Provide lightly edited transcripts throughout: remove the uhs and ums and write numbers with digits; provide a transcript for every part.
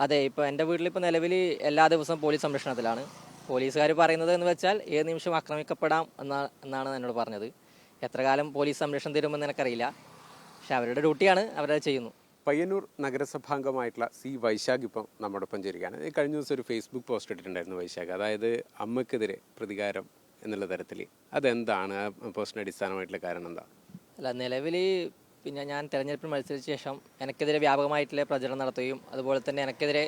അതെ, ഇപ്പോൾ എൻ്റെ വീട്ടിലിപ്പോൾ നിലവിൽ എല്ലാ ദിവസവും പോലീസ് സംരക്ഷണത്തിലാണ്. പോലീസുകാർ പറയുന്നത് എന്ന് വെച്ചാൽ ഏത് നിമിഷം ആക്രമിക്കപ്പെടാം എന്നാണ് എന്നോട് പറഞ്ഞത്. എത്ര കാലം പോലീസ് സംരക്ഷണം തരുമെന്ന് എനിക്കറിയില്ല. പക്ഷെ അവരുടെ ഡ്യൂട്ടിയാണ്, അവരത് ചെയ്യുന്നു. പയ്യന്നൂർ നഗരസഭാംഗമായിട്ടുള്ള സി വൈശാഖ് ഇപ്പം നമ്മോടൊപ്പം ചേരുകയാണ്. കഴിഞ്ഞ ദിവസം ഒരു ഫേസ്ബുക്ക് പോസ്റ്റ് ഇട്ടിട്ടുണ്ടായിരുന്നു വൈശാഖ്, അതായത് അമ്മയ്ക്കെതിരെ പ്രതികാരം എന്നുള്ള തരത്തിൽ. അതെന്താണ് ആ പോസ്റ്റിന് അടിസ്ഥാനമായിട്ടുള്ള കാരണം എന്താ? അല്ല, നിലവിൽ പിന്നെ ഞാൻ തെരഞ്ഞെടുപ്പിൽ മത്സരിച്ച ശേഷം എനിക്കെതിരെ വ്യാപകമായിട്ടുള്ള പ്രചരണം നടത്തുകയും അതുപോലെ തന്നെ എനിക്കെതിരെ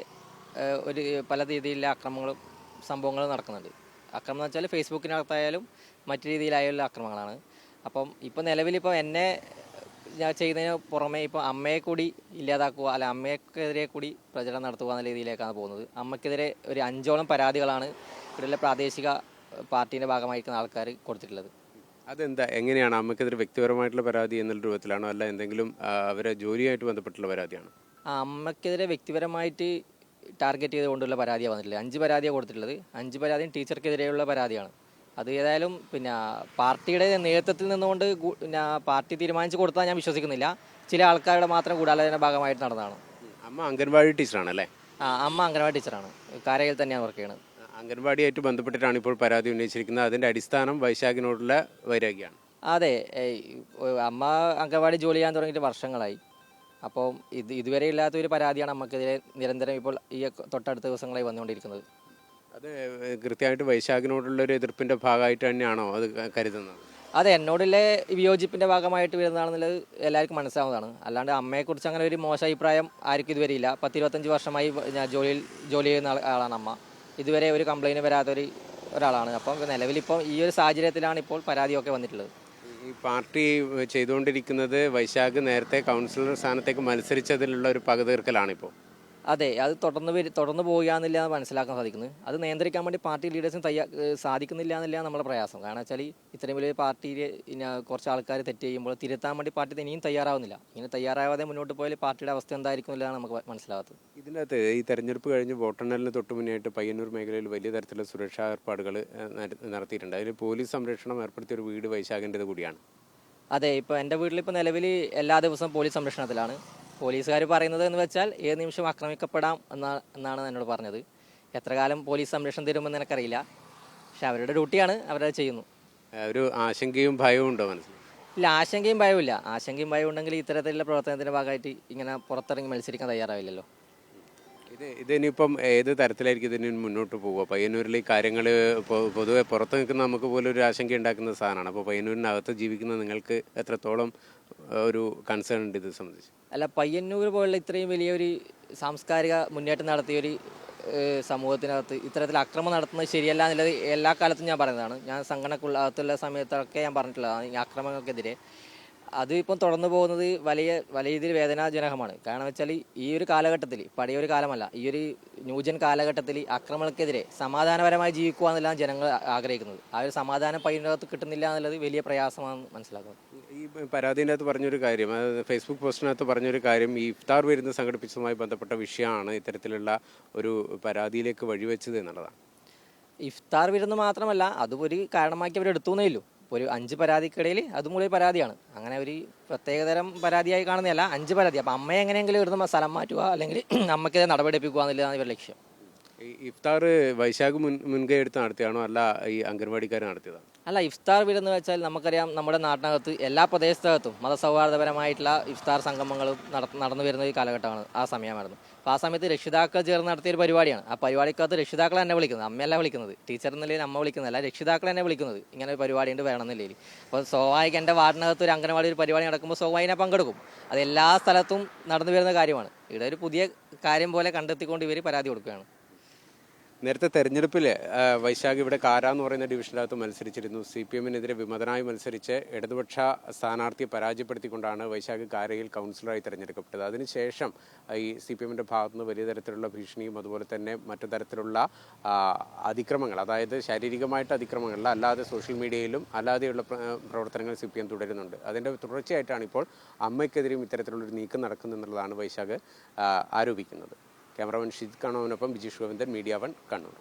ഒരു പല രീതിയിലുള്ള ആക്രമണങ്ങളും സംഭവങ്ങളും നടക്കുന്നുണ്ട്. ആക്രമണം എന്ന് വെച്ചാൽ ഫേസ്ബുക്കിനകത്തായാലും മറ്റു രീതിയിലായുള്ള ആക്രമണങ്ങളാണ്. അപ്പം ഇപ്പോൾ നിലവിലിപ്പോൾ എന്നെ ഞാൻ ചെയ്യുന്നതിന് പുറമെ ഇപ്പോൾ അമ്മയെ കൂടി ഇല്ലാതാക്കുക, അല്ല അമ്മയ്ക്കെതിരെ കൂടി പ്രചരണം നടത്തുക എന്ന രീതിയിലേക്കാണ് പോകുന്നത്. അമ്മയ്ക്കെതിരെ ഒരു 5ഓളം പരാതികളാണ് ഇവിടെയുള്ള പ്രാദേശിക പാർട്ടീൻ്റെ ഭാഗമായിരിക്കുന്ന ആൾക്കാർ കൊടുത്തിട്ടുള്ളത്. അതെന്താ, എങ്ങനെയാണ് അമ്മയ്ക്കെതിരെ വ്യക്തിപരമായിട്ടുള്ള പരാതി എന്നുള്ള രൂപത്തിലാണോ, അല്ല എന്തെങ്കിലും അവരെ ജോലിയായിട്ട് ബന്ധപ്പെട്ടുള്ള പരാതിയാണോ? ആ അമ്മയ്ക്കെതിരെ വ്യക്തിപരമായിട്ട് ടാർഗറ്റ് ചെയ്തുകൊണ്ടുള്ള പരാതിയാണ് വന്നിട്ടുള്ളത്. 5 പരാതിയാണ് കൊടുത്തിട്ടുള്ളത്. 5 പരാതിയും ടീച്ചർക്കെതിരെയുള്ള പരാതിയാണ്. അത് ഏതായാലും പിന്നെ പാർട്ടിയുടെ നേതൃത്വത്തിൽ നിന്നുകൊണ്ട് പിന്നെ പാർട്ടി തീരുമാനിച്ച് കൊടുത്താൽ ഞാൻ വിശ്വസിക്കുന്നില്ല. ചില ആൾക്കാരുടെ മാത്രം ഗൂഢാലോചന ഭാഗമായിട്ട് നടന്നതാണ്. അമ്മ അംഗൻവാടി ടീച്ചറാണല്ലേ? അമ്മ അംഗനവാടി ടീച്ചറാണ്, കാരയിൽ തന്നെയാണ് വർക്ക് ചെയ്യുന്നത്. അംഗൻവാടിയായിട്ട് ബന്ധപ്പെട്ടിട്ടാണ് ഇപ്പോൾ പരാതി ഉന്നയിച്ചിരിക്കുന്നത്. അതിൻ്റെ അടിസ്ഥാനം വൈശാഖിനോടുള്ള വൈരാഗ്യമാണ്. അതെ, അമ്മ അംഗനവാടി ജോലി ചെയ്യാൻ തുടങ്ങിയിട്ട് വർഷങ്ങളായി. അപ്പോൾ ഇതുവരെ ഇല്ലാത്തൊരു പരാതിയാണ് അമ്മക്കെതിരെ നിരന്തരം ഇപ്പോൾ ഈ തൊട്ടടുത്ത ദിവസങ്ങളായി വന്നുകൊണ്ടിരിക്കുന്നത്. അത് കൃത്യമായിട്ട് വൈശാഖിനോടുള്ള ഒരു എതിർപ്പിൻ്റെ ഭാഗമായിട്ട് തന്നെയാണോ അത് കരുതുന്നത്? അതെ, എന്നോടുള്ള വിയോജിപ്പിൻ്റെ ഭാഗമായിട്ട് വരുന്നതാണെന്നുള്ളത് എല്ലാവർക്കും മനസ്സിലാവുന്നതാണ്. അല്ലാണ്ട് അമ്മയെക്കുറിച്ച് അങ്ങനെ ഒരു മോശം അഭിപ്രായം ആർക്കും ഇതുവരെ ഇല്ല. 10-25 വർഷമായി ഞാൻ ജോലി ചെയ്യുന്ന ആളാണ് അമ്മ. ഇതുവരെ ഒരു കംപ്ലയിൻറ്റ് വരാത്തൊരു ഒരാളാണ്. അപ്പം നിലവിലിപ്പോൾ ഈ ഒരു സാഹചര്യത്തിലാണ് ഇപ്പോൾ പരാതിയൊക്കെ വന്നിട്ടുള്ളത്. ഈ പാർട്ടി ചെയ്തുകൊണ്ടിരിക്കുന്നത് വൈശാഖ് നേരത്തെ കൗൺസിലർ സ്ഥാനത്തേക്ക് മത്സരിച്ചതിലുള്ള ഒരു പക തീർക്കലാണിപ്പോൾ. അതെ, അത് തുടർന്ന് പോവുകയെന്നില്ല എന്ന് മനസ്സിലാക്കാൻ സാധിക്കുന്നത്. അത് നിയന്ത്രിക്കാൻ വേണ്ടി പാർട്ടി ലീഡേഴ്സിന് സാധിക്കുന്നില്ല എന്നില്ല നമ്മുടെ പ്രയാസം. കാരണം വെച്ചാൽ ഇത്രയും വലിയ പാർട്ടിയിൽ കുറച്ച് ആൾക്കാർ തെറ്റ് ചെയ്യുമ്പോൾ തിരുത്താൻ വേണ്ടി പാർട്ടി ഇനിയും തയ്യാറാവുന്നില്ല. ഇങ്ങനെ തയ്യാറാവാതെ മുന്നോട്ട് പോയാൽ പാർട്ടിയുടെ അവസ്ഥ എന്തായിരിക്കുന്നില്ല നമുക്ക് മനസ്സിലാകാത്തത്. ഇതിനകത്ത് ഈ തെരഞ്ഞെടുപ്പ് കഴിഞ്ഞ് വോട്ടെണ്ണലിന് തൊട്ട് മുന്നായിട്ട് പയ്യന്നൂർ മേഖലയിൽ വലിയ തരത്തിലുള്ള സുരക്ഷാ ഏർപ്പാടുകൾ നടത്തിയിട്ടുണ്ട്. അതിൽ പോലീസ് സംരക്ഷണം ഏർപ്പെടുത്തിയ ഒരു വീട് വൈശാഖിൻ്റെത് കൂടിയാണ്. അതെ, ഇപ്പോൾ എൻ്റെ വീട്ടിലിപ്പോൾ നിലവിൽ എല്ലാ ദിവസവും പോലീസ് സംരക്ഷണത്തിലാണ്. പോലീസുകാർ പറയുന്നത് എന്ന് വെച്ചാൽ ഏത് നിമിഷം ആക്രമിക്കപ്പെടാം എന്നാണ് എന്നോട് പറഞ്ഞത്. എത്ര കാലം പോലീസ് സംരക്ഷണം തരുമെന്ന് എനിക്കറിയില്ല. പക്ഷെ അവരുടെ ഡ്യൂട്ടിയാണ്, അവരത് ചെയ്യുന്നു. ഒരു ആശങ്കയും ഭയവും ഉണ്ടോ മനസ്സിൽ? ഇല്ല, ആശങ്കയും ഭയവും ഇല്ല. ആശങ്കയും ഭയവും ഉണ്ടെങ്കിൽ ഇത്തരത്തിലുള്ള പ്രവർത്തനത്തിൻ്റെ ഭാഗമായിട്ട് ഇങ്ങനെ പുറത്തിറങ്ങി മത്സരിക്കാൻ തയ്യാറാവില്ലല്ലോ. ഇതിനിപ്പം ഏത് തരത്തിലായിരിക്കും ഇതിന് മുന്നോട്ട് പോവുക? പയ്യന്നൂരിൽ ഈ കാര്യങ്ങൾ പൊതുവെ പുറത്ത് നിൽക്കുന്ന നമുക്ക് പോലും ഒരു ആശങ്ക ഉണ്ടാക്കുന്ന സാധനമാണ്. അപ്പോൾ പയ്യന്നൂരിനകത്ത് ജീവിക്കുന്ന നിങ്ങൾക്ക് എത്രത്തോളം ഒരു കൺസേൺ ഉണ്ട് ഇത് സംബന്ധിച്ച്? അല്ല, പയ്യന്നൂർ പോലുള്ള ഇത്രയും വലിയൊരു സാംസ്കാരിക മുന്നേറ്റം നടത്തിയൊരു സമൂഹത്തിനകത്ത് ഇത്തരത്തിൽ അക്രമം നടത്തുന്നത് ശരിയല്ല എന്നുള്ളത് എല്ലാ കാലത്തും ഞാൻ പറയുന്നതാണ്. ഞാൻ സംഘടനക്കുള്ള സമയത്തൊക്കെ ഞാൻ പറഞ്ഞിട്ടുള്ളതാണ് ഈ ആക്രമണങ്ങൾക്കെതിരെ. അത് ഇപ്പം തുടർന്നു പോകുന്നത് വലിയ രീതിയിൽ വേദനാജനകമാണ്. കാരണം വെച്ചാൽ ഈ ഒരു കാലഘട്ടത്തിൽ, പഴയൊരു കാലമല്ല, ഈ ഒരു ന്യൂജൻ കാലഘട്ടത്തിൽ അക്രമങ്ങൾക്കെതിരെ സമാധാനപരമായി ജീവിക്കുക എന്നുള്ളതാണ് ജനങ്ങൾ ആഗ്രഹിക്കുന്നത്. ആ ഒരു സമാധാനം പയ്യന്നൂരത്ത് കിട്ടുന്നില്ല എന്നുള്ളത് വലിയ പ്രയാസമാണെന്ന് മനസ്സിലാക്കുന്നത്. ഈ പരാതിൻ്റെ അകത്ത് പറഞ്ഞൊരു കാര്യം, അതായത് ഫേസ്ബുക്ക് പോസ്റ്റിനകത്ത് പറഞ്ഞൊരു കാര്യം, ഈ ഇഫ്താർ വിരുന്ന് സംഘടിപ്പിച്ചതുമായി ബന്ധപ്പെട്ട വിഷയമാണ് ഇത്തരത്തിലുള്ള ഒരു പരാതിയിലേക്ക് വഴിവെച്ചത് എന്നുള്ളതാണ്. ഇഫ്താർ വിരുന്ന് മാത്രമല്ല, അതും ഒരു കാരണമാക്കി അവർ എടുത്തുന്നേ ഉള്ളൂ. ഇപ്പോൾ ഒരു 5 പരാതിക്കിടയിൽ അതും കൂടി പരാതിയാണ്. അങ്ങനെ ഒരു പ്രത്യേകതരം പരാതിയായി കാണുന്നതല്ല, 5 പരാതി. അപ്പം അമ്മയെ എങ്ങനെയെങ്കിലും ഇവിടുന്ന് സ്ഥലം മാറ്റുക, അല്ലെങ്കിൽ അമ്മയ്ക്ക് നടപടിയെടുപ്പിക്കുക എന്നുള്ളതാണ് ഇവരുടെ ലക്ഷ്യം. ഈ ഇഫ്താർ വൈശാഖ് മുൻകൈ എടുത്ത് നടത്തിയാണോ, അല്ല ഈ അംഗൻവാടിക്കാർ നടത്തിയതാണ്? അല്ല, ഇഫ്താർ വിരുന്ന് വെച്ചാൽ നമുക്കറിയാം, നമ്മുടെ നാട്ടിനകത്ത് എല്ലാ പ്രദേശത്തകത്തും മതസൗഹാർദ്ദപരമായിട്ടുള്ള ഇഫ്താർ സംഗമങ്ങളും നടന്നു വരുന്ന ഒരു കാലഘട്ടമാണ്, ആ സമയമായിരുന്നു. അപ്പോൾ ആ സമയത്ത് രക്ഷിതാക്കൾ ചേർന്ന് നടത്തിയൊരു പരിപാടിയാണ്. ആ പരിപാടിക്കകത്ത് രക്ഷിതാക്കൾ എന്നെ വിളിക്കുന്നത്, അമ്മയല്ല വിളിക്കുന്നത്, ടീച്ചർ എന്നുള്ളതിൽ അമ്മ വിളിക്കുന്നതല്ല, രക്ഷിതാക്കൾ എന്നെ വിളിക്കുന്നത്. ഇങ്ങനെ ഒരു പരിപാടി ഉണ്ട്, വേണമെന്നില്ലെങ്കിൽ. അപ്പോൾ സ്വാഭാവികം എൻ്റെ വാർഡിനകത്ത് ഒരു അംഗനവാടി ഒരു പരിപാടി നടക്കുമ്പോൾ സ്വാഭാവികം പങ്കെടുക്കും. അത് എല്ലാ സ്ഥലത്തും നടന്നു വരുന്ന കാര്യമാണ്. ഇവിടെ ഒരു പുതിയ കാര്യം പോലെ കണ്ടെത്തിക്കൊണ്ട് ഇവർ പരാതി കൊടുക്കുകയാണ്. നേരത്തെ തെരഞ്ഞെടുപ്പിൽ വൈശാഖ് ഇവിടെ കാര എന്ന് പറയുന്ന ഡിവിഷനകത്ത് മത്സരിച്ചിരുന്നു. CPM-നെതിരെ വിമതനായി മത്സരിച്ച് ഇടതുപക്ഷ സ്ഥാനാർത്ഥിയെ പരാജയപ്പെടുത്തിക്കൊണ്ടാണ് വൈശാഖ് കാരയിൽ കൗൺസിലറായി തിരഞ്ഞെടുക്കപ്പെട്ടത്. അതിനുശേഷം ഈ CPM-ൻ്റെ ഭാഗത്തുനിന്ന് വലിയ തരത്തിലുള്ള ഭീഷണിയും അതുപോലെ തന്നെ മറ്റു തരത്തിലുള്ള അതിക്രമങ്ങൾ, അതായത് ശാരീരികമായിട്ട് അതിക്രമങ്ങളല്ല, അല്ലാതെ സോഷ്യൽ മീഡിയയിലും അല്ലാതെയുള്ള പ്രവർത്തനങ്ങൾ CPM തുടരുന്നുണ്ട്. അതിൻ്റെ തുടർച്ചയായിട്ടാണ് ഇപ്പോൾ അമ്മയ്ക്കെതിരെയും ഇത്തരത്തിലുള്ളൊരു നീക്കം നടക്കുന്നെന്നുള്ളതാണ് വൈശാഖ് ആരോപിക്കുന്നത്. ക്യാമറമാൻ ഷിദ് കാണുവിനൊപ്പം ബിജീഷ് ഗോവിന്ദൻ, മീഡിയ 1 കണ്ണൂർ.